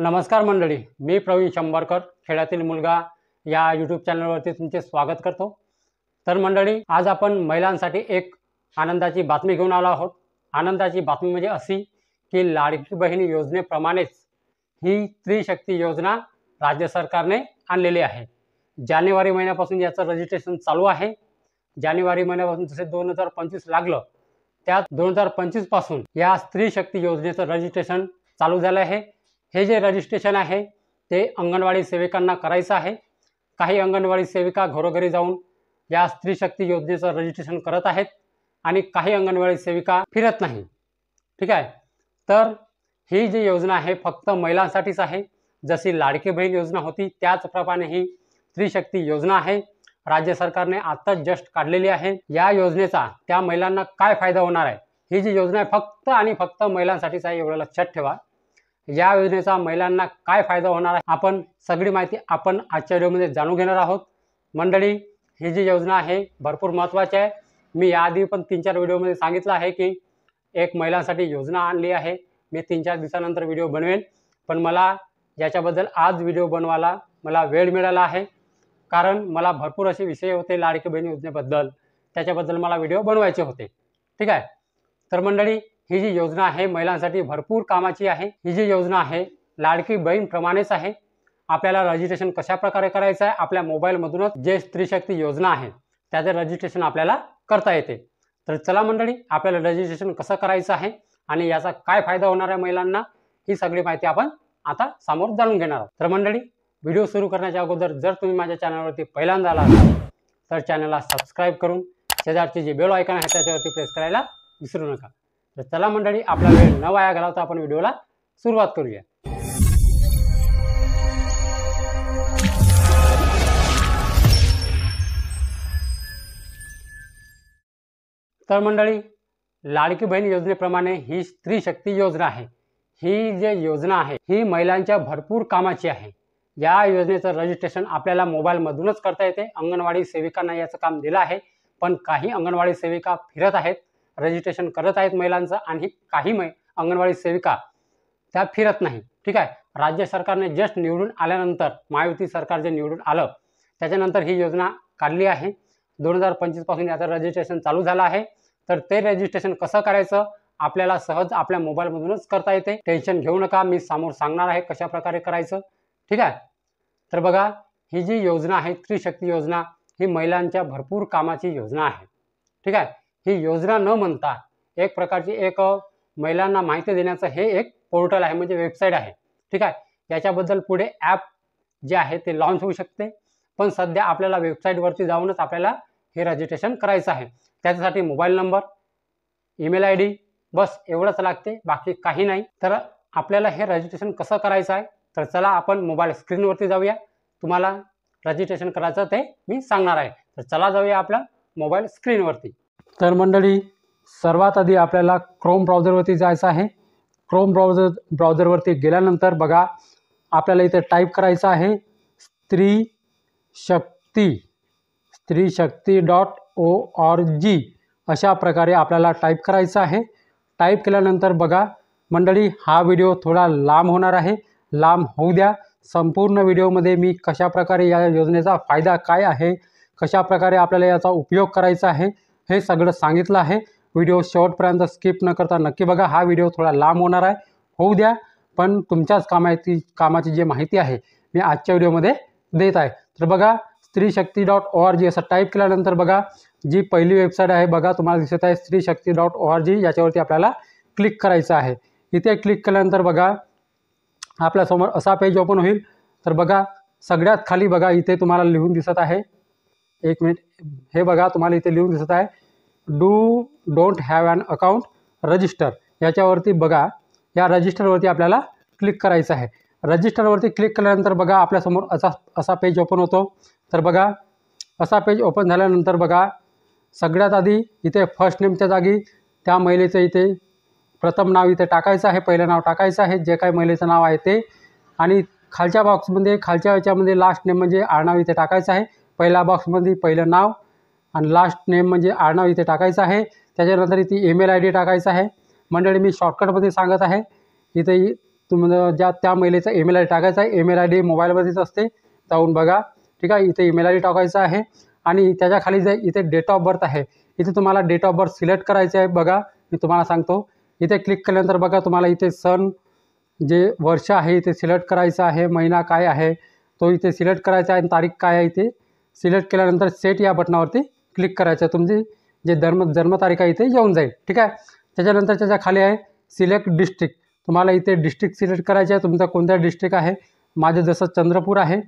नमस्कार मंडळी, मी प्रवीण शंभरकर खेळातील मुलगा या यूट्यूब चॅनलवरती तुमचे स्वागत करतो। तर मंडळी, आज आपण महिलांसाठी एक आनंदाची बातमी घेऊन आलो आहोत। आनंदाची बातमी म्हणजे अशी की लाडकी बहीण योजनेप्रमाणेच ही स्त्री शक्ती योजना राज्य सरकारने आणलेली आहे। जानेवारी महिन्यापासून याचं रजिस्ट्रेशन चालू आहे। जानेवारी महिन्यापासून जसे 2025 लागलं त्या 2025 पासून या स्त्री शक्ती योजनेचं रजिस्ट्रेशन चालू झालं आहे। हे जे रजिस्ट्रेशन आहे ते अंगणवाडी सेविकांना करायचं आहे। काही अंगणवाडी सेविका घरोघरी जाऊन या स्त्री शक्ती योजनेचं रजिस्ट्रेशन करत आहेत आणि काही अंगणवाडी सेविका फिरत नाही। ठीक आहे, तर ही जी योजना आहे फक्त महिलांसाठीच आहे। जशी लाडकी बहीण योजना होती त्याचप्रमाणे ही स्त्री शक्ती योजना आहे। राज्य सरकारने आत्ताच जस्ट काढलेली आहे। या योजनेचा त्या महिलांना काय फायदा होणार आहे, ही जी योजना आहे फक्त आणि फक्त महिलांसाठीच आहे, एवढं लक्षात ठेवा। या योजनेचा महिलांना काय फायदा होणार आहे आपण सगळी माहिती आपण आजच्या व्हिडिओमध्ये जाणून घेणार आहोत। मंडळी, ही जी योजना आहे भरपूर महत्त्वाची आहे। मी याआधी पण 3-4 व्हिडिओमध्ये सांगितलं आहे की एक महिलांसाठी योजना आणली आहे। मी 3-4 दिवसानंतर व्हिडिओ बनवेन, पण मला याच्याबद्दल आज व्हिडिओ बनवायला मला वेळ मिळाला आहे, कारण मला भरपूर असे विषय होते लाडकी बहीण योजनेबद्दल, त्याच्याबद्दल मला व्हिडिओ बनवायचे होते। ठीक आहे, तर मंडळी, ही जी योजना आहे महिलांसाठी भरपूर कामाची आहे। ही जी योजना आहे लाडकी बहीण प्रमाणेच आहे। आपल्याला रजिस्ट्रेशन कशा प्रकारे करायचं आहे, आपल्या मोबाईलमधूनच जे स्त्री शक्ती योजना आहे त्याचे रजिस्ट्रेशन आपल्याला करता येते। तर चला मंडळी, आपल्याला रजिस्ट्रेशन कसं करायचं आहे आणि याचा काय फायदा होणार आहे महिलांना, ही सगळी माहिती आपण आता समोर जाणून घेणार आहोत। तर मंडळी, व्हिडिओ सुरू करण्याच्या अगोदर जर तुम्ही माझ्या चॅनलवरती पहिल्यांदा आला असाल तर चॅनलला सबस्क्राईब करून शेजारची जी बेल आयकॉन आहे त्याच्यावरती प्रेस करायला विसरू नका। तर चला मंडळी, आपला वेळ न वाया घालवता आपण व्हिडिओला सुरुवात करूया। तर मंडळी, लाडकी बहीण योजनेप्रमाणे ही स्त्री शक्ती योजना आहे। ही जी योजना आहे ही महिलांच्या भरपूर कामाची आहे। या योजनेचं रजिस्ट्रेशन आपल्याला मोबाईलमधूनच करता येते। अंगणवाडी सेविकांना याचं काम दिलं आहे, पण काही अंगणवाडी सेविका फिरत आहेत, रजिस्ट्रेशन करत आहेत महिलांचं, आणि काही अंगणवाडी सेविका त्या फिरत नाही। ठीक आहे, राज्य सरकारने जस्ट निवडून आल्यानंतर, महायुती सरकार जे निवडून आलं त्याच्यानंतर ही योजना काढली आहे। 2025 पासून याचं रजिस्ट्रेशन चालू झालं आहे। तर ते रजिस्ट्रेशन कसं करायचं आपल्याला सहज आपल्या मोबाईलमधूनच करता येते। टेन्शन घेऊ नका, मी समोर सांगणार आहे कशा प्रकारे करायचं। ठीक आहे, तर बघा, ही जी योजना आहे स्त्री शक्ती योजना ही महिलांच्या भरपूर कामाची योजना आहे। ठीक आहे, ही योजना न म्हणता एक प्रकारची एक महिलांना माहिती देण्याचं हे एक पोर्टल आहे, म्हणजे वेबसाईट आहे। ठीक आहे, याच्याबद्दल पुढे ॲप जे आहे ते लॉन्च होऊ शकते, पण सध्या आपल्याला वेबसाईटवरती जाऊनच आपल्याला हे रजिस्ट्रेशन करायचं आहे। त्याच्यासाठी मोबाईल नंबर, ईमेल ID बस एवढंच लागते, बाकी काही नाही। तर आपल्याला हे रजिस्ट्रेशन कसं करायचं आहे, तर चला आपण मोबाईल स्क्रीनवरती जाऊया। तुम्हाला रजिस्ट्रेशन करायचं ते मी सांगणार आहे। तर चला जाऊया आपल्या मोबाईल स्क्रीनवरती। तर मंडळी, सर्वात आधी आपल्याला क्रोम ब्राउझरवरती जायचं आहे। क्रोम ब्राउझरवरती गेल्यानंतर बघा, आपल्याला इथे टाईप करायचं आहे स्त्रीशक्ती.org अशा प्रकारे आपल्याला टाईप करायचं आहे। टाईप केल्यानंतर बघा मंडळी, हा व्हिडिओ थोडा लांब होणार आहे, लांब होऊ द्या। संपूर्ण व्हिडिओमध्ये मी कशा प्रकारे या योजनेचा फायदा काय आहे, कशा प्रकारे आपल्याला याचा उपयोग करायचा आहे, हे सगळं सांगितलं आहे। व्हिडिओ शेवटपर्यंत स्किप न करता नक्की बघा। हा व्हिडिओ थोडा लांब होणार आहे, होऊ द्या, पण तुमच्याच कामाची जी माहिती आहे मी आजच्या व्हिडिओमध्ये देत आहे। तर बघा, स्त्रीशक्ती.org असं टाईप केल्यानंतर बघा, जी पहिली वेबसाईट आहे बघा तुम्हाला दिसत आहे स्त्रीशक्ती.org, याच्यावरती आपल्याला क्लिक करायचं आहे। इथे क्लिक केल्यानंतर बघा आपल्यासमोर असा पेज ओपन होईल। तर बघा, सगळ्यात खाली बघा इथे तुम्हाला लिहून दिसत आहे, एक मिनिट, हे बघा तुम्हाला इथे लिहून दिसत आहे don't have an account register, याच्यावरती बघा, या रजिस्टरवरती आपल्याला क्लिक करायचं आहे। रजिस्टरवरती क्लिक केल्यानंतर बघा आपल्यासमोर असा पेज ओपन होतो। तर बघा, असा पेज ओपन झाल्यानंतर बघा, सगळ्यात आधी इथे फर्स्ट नेमच्या जागी त्या महिलेचं इथे प्रथम नाव इथे टाकायचं आहे, पहिलं नाव टाकायचं आहे, जे काही महिलेचं नाव आहे ते, आणि खालच्या बॉक्समध्ये खालच्या याच्यामध्ये लास्ट नेम म्हणजे आडनाव इथे टाकायचं आहे। पहिल्या बॉक्समध्ये पहिलं नाव आणि लास्ट नेम म्हणजे आडनाव इथे टाकायचं आहे। त्याच्यानंतर इथे ईमेल ID टाकायचं आहे। मंडळी, मी शॉर्टकटमध्ये सांगत आहे, इथे तुम्हाला त्या महिलेचा ईमेल आय डी टाकायचा आहे. ईमेल आय डी मोबाईलमध्येच असते, जाऊन बघा. ठीक आहे, इथे ईमेल आय डी टाकायचा आहे आणि त्याच्या खाली जे इथे डेट ऑफ बर्थ आहे, इथे तुम्हाला डेट ऑफ बर्थ सिलेक्ट करायचे आहे. बघा मी तुम्हाला सांगतो, इथे क्लिक केल्यानंतर बघा तुम्हाला इथे सण जे वर्ष आहे इथे सिलेक्ट करायचं आहे, महिना काय आहे तो इथे सिलेक्ट करायचा आहे आणि तारीख काय आहे इथे सिलेक्ट केल्यानंतर सेट या बटनावरती क्लिक करायचं आहे. तुमची जे जन्मतारीख आहे इथे येऊन जाईल. ठीक आहे, त्याच्यानंतर त्याच्या खाली आहे सिलेक्ट डिस्ट्रिक्ट. तुम्हाला इथे डिस्ट्रिक्ट सिलेक्ट करायचे आहे, तुमचा कोणता डिस्ट्रिक्ट आहे. माझं जसं चंद्रपूर आहे,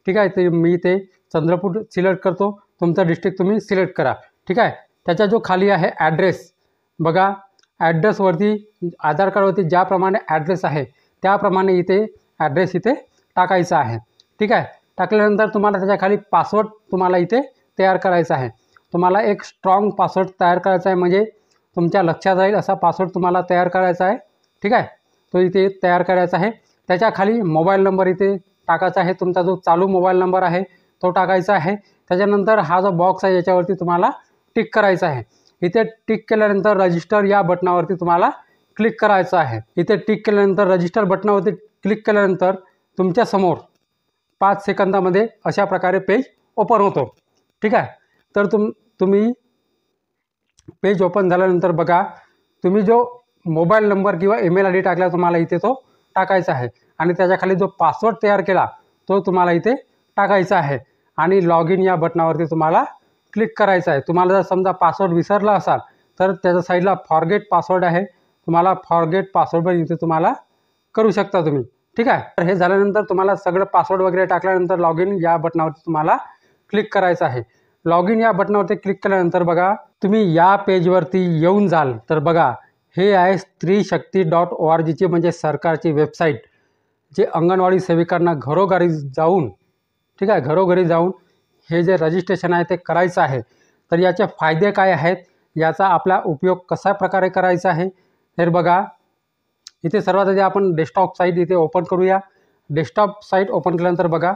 ठीक आहे, ते मी इथे चंद्रपूर सिलेक्ट करतो. तुमचा डिस्ट्रिक्ट तुम्ही सिलेक्ट करा. ठीक आहे, त्याच्या जो खाली आहे ॲड्रेस, बघा ॲड्रेसवरती आधार कार्डवरती ज्याप्रमाणे ॲड्रेस आहे त्याप्रमाणे इथे ॲड्रेस इथे टाकायचा आहे. ठीक आहे, टाकल्यानंतर तुम्हाला त्याच्या खाली पासवर्ड तुम्हाला इथे तयार करायचा आहे. तुम्हाला एक स्ट्रॉंग पासवर्ड तयार करायचा आहे, म्हणजे तुमच्या लक्षात राहील असा पासवर्ड तुम्हाला तयार करायचा आहे. ठीक आहे, तो इथे तयार करायचा आहे. त्याच्या खाली मोबाईल नंबर इथे टाकायचा आहे, तुमचा जो चालू मोबाईल नंबर आहे तो टाकायचा आहे. त्याच्यानंतर हा जो बॉक्स आहे याच्यावरती तुम्हाला टिक करायचा आहे. इथे टिक केल्यानंतर रजिस्टर या बटनावरती तुम्हाला क्लिक करायचं आहे. इथे टिक केल्यानंतर रजिस्टर बटनावरती क्लिक केल्यानंतर तुमच्यासमोर 5 सेकंदामध्ये अशा प्रकारे पेज ओपन होतो. ठीक आहे, तर तुम्ही पेज ओपन झाल्यानंतर बघा तुम्ही जो मोबाईल नंबर किंवा ईमेल आय डी टाकला तुम्हाला इथे तो टाकायचा आहे आणि त्याच्याखाली जो पासवर्ड तयार केला तो तुम्हाला इथे टाकायचा आहे आणि लॉग इन या बटनावरती तुम्हाला क्लिक करायचं आहे. तुम्हाला जर समजा पासवर्ड विसरला असाल तर त्याच्या साईडला फॉरगेट पासवर्ड आहे, तुम्हाला फॉरगेट पासवर्ड पण इथे तुम्हाला करू शकता तुम्ही. ठीक आहे, तर हे झाल्यानंतर तुम्हाला सगळं पासवर्ड वगैरे टाकल्यानंतर लॉग इन या बटनावरती तुम्हाला क्लिक करायचं आहे. लॉग इन या बटनावरती क्लिक केल्यानंतर बघा तुम्ही या पेजवरती येऊन जाल तर बघा हे आहे स्त्रीशक्ती.org म्हणजे सरकारची वेबसाईट, जे अंगणवाडी सेविकांना घरोघरी जाऊन, ठीक आहे, घरोघरी जाऊन हे जे रजिस्ट्रेशन आहे ते करायचं आहे. तर याचे फायदे काय आहेत, याचा आपला उपयोग कशा प्रकारे करायचा आहे तर बघा इथे सर्वात आधी आपण डेस्कटॉप साईट इथे ओपन करूया. डेस्कटॉप साईट ओपन केल्यानंतर बघा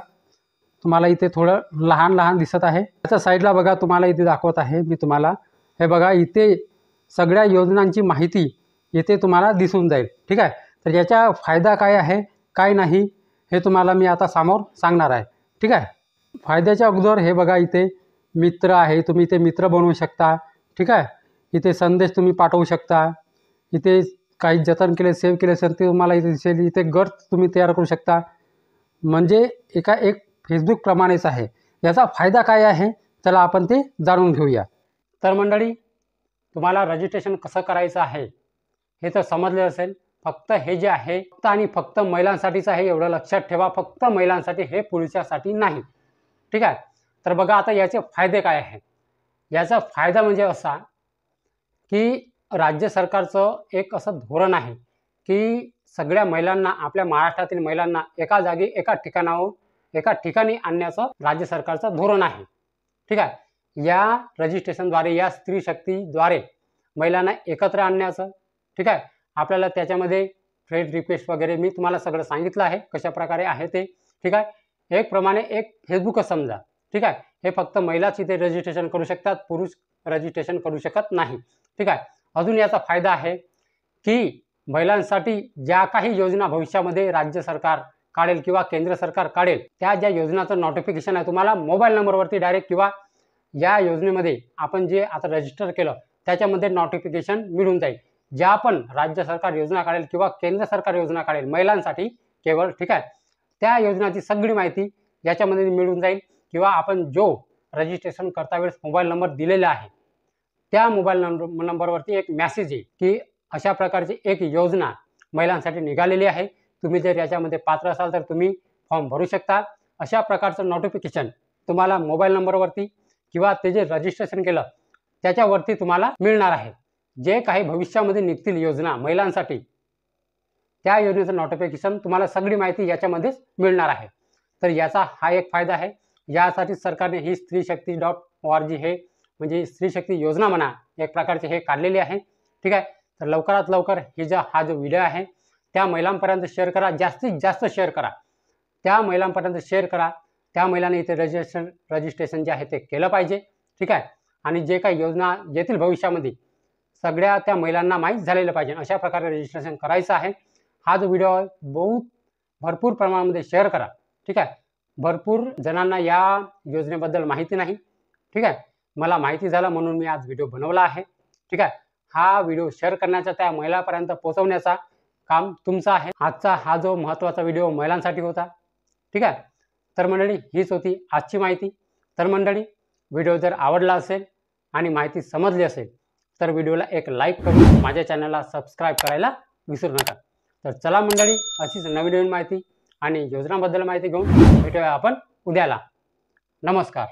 तुम्हाला इथे थोडं लहान लहान दिसत आहे. त्याच्या साईडला बघा तुम्हाला इथे दाखवत आहे मी तुम्हाला, हे बघा इथे सगळ्या योजनांची माहिती इथे तुम्हाला दिसून जाईल. ठीक आहे, तर याचा फायदा काय आहे काय नाही हे तुम्हाला मी आता समोर सांगणार आहे. ठीक आहे, फायद्याच्या अगोदर हे बघा इथे मित्र आहे, तुम्ही इथे मित्र बनवू शकता. ठीक आहे, इथे संदेश तुम्ही पाठवू शकता. इथे काही जतन केले सेव्ह केले असेल ते तुम्हाला इथे दिसेल. इथे गट तुम्ही तयार करू शकता, म्हणजे एक फेसबुकप्रमाणेच आहे. याचा फायदा काय आहे चला आपण ते जाणून घेऊया. तर मंडळी तुम्हाला रजिस्ट्रेशन कसं करायचं आहे हे तर समजले असेल. फक्त हे जे आहे फक्त आणि फक्त महिलांसाठीच आहे, एवढं लक्षात ठेवा. फक्त महिलांसाठी, हे पुरुषासाठी नाही. ठीक आहे, तर बघा आता याचे फायदे काय आहे. याचा फायदा म्हणजे असा की राज्य सरकारचं एक असं धोरण आहे की सगळ्या महिलांना, आपल्या महाराष्ट्रातील महिलांना एका जागी एका ठिकाणी आणण्याचं राज्य सरकारचं धोरण आहे. ठीक आहे, या रजिस्ट्रेशनद्वारे, या स्त्री शक्तीद्वारे महिलांना एकत्र आणण्याचं. ठीक आहे, आपल्याला त्याच्यामध्ये फ्रेंड रिक्वेस्ट वगैरे मी तुम्हाला सगळं सांगितलं आहे कशा प्रकारे आहे ते. ठीक आहे, एक प्रमाणे एक फेसबुकच समजा. ठीक आहे, हे फक्त महिलाच इथे रजिस्ट्रेशन करू शकतात, पुरुष रजिस्ट्रेशन करू शकत नाही. ठीक आहे, अजून याचा फायदा आहे की महिलांसाठी ज्या काही योजना भविष्यामध्ये राज्य सरकार काढेल किंवा केंद्र सरकार काढेल, त्या ज्या योजनाचं नोटिफिकेशन आहे तुम्हाला मोबाईल नंबरवरती डायरेक्ट, किंवा या योजनेमध्ये आपण जे आता रजिस्टर केलं त्याच्यामध्ये नोटिफिकेशन मिळून जाईल. ज्या पण राज्य सरकार योजना काढेल किंवा केंद्र सरकार योजना काढेल महिलांसाठी केवळ, ठीक आहे, त्या योजनाची सगळी माहिती याच्यामध्ये मिळून जाईल. किंवा आपण जो रजिस्ट्रेशन करता वेळेस मोबाईल नंबर दिलेला आहे त्या मोबाईल नंबरवरती एक मेसेज येईल की अशा प्रकारची एक योजना महिलांसाठी निघालेली आहे, तुम्ही जर याच्यामध्ये पात्र असाल तर तुम्ही फॉर्म भरू शकता. अशा प्रकारचं नोटिफिकेशन तुम्हाला मोबाईल नंबरवरती किंवा ते जे रजिस्ट्रेशन केलं त्याच्यावरती तुम्हाला मिळणार आहे. जे काही भविष्यामध्ये निघतील योजना महिलांसाठी, त्या योजनेचं नोटिफिकेशन तुम्हाला सगळी माहिती याच्यामध्येच मिळणार आहे. तर याचा हा एक फायदा आहे. यासाठी सरकारने ही स्त्रीशक्ती.org हे म्हणजे स्त्रीशक्ती योजना म्हणा एक प्रकारचे हे काढलेले आहे. ठीक आहे, तर लवकरात लवकर हा जो व्हिडिओ आहे त्या महिलांपर्यंत शेअर करा, जास्तीत जास्त शेअर करा, त्या महिलांपर्यंत शेअर करा. त्या महिलांनी इथे रजिस्ट्रेशन जे आहे ते केलं पाहिजे. ठीक आहे, आणि जे काही योजना येतील भविष्यामध्ये सगळ्या त्या महिलांना माहीत झालेलं पाहिजे, अशा प्रकारे रजिस्ट्रेशन करायचं आहे. हा जो व्हिडिओ आहे भरपूर प्रमाणामध्ये शेअर करा, ठीक आहे. भरपूर जणांना या योजनेबद्दल माहिती नाही, ठीक आहे. मला माहिती झालं म्हणून मी आज व्हिडिओ बनवला आहे, ठीक आहे. हा व्हिडिओ शेअर करण्याचा, त्या महिलांपर्यंत पोहोचवण्याचा काम तुमचं आहे. आजचा हा जो महत्त्वाचा व्हिडिओ महिलांसाठी होता, ठीक आहे. तर मंडळी, हीच होती आजची माहिती. तर मंडळी, व्हिडिओ जर आवडला असेल आणि माहिती समजली असेल तर व्हिडिओला एक लाईक करून माझ्या चॅनलला सबस्क्राईब करायला विसरू नका. तर चला मंडळी, अशीच नवीन माहिती आणि योजनांबद्दल माहिती घेऊन भेटूया आपण उद्याला. नमस्कार.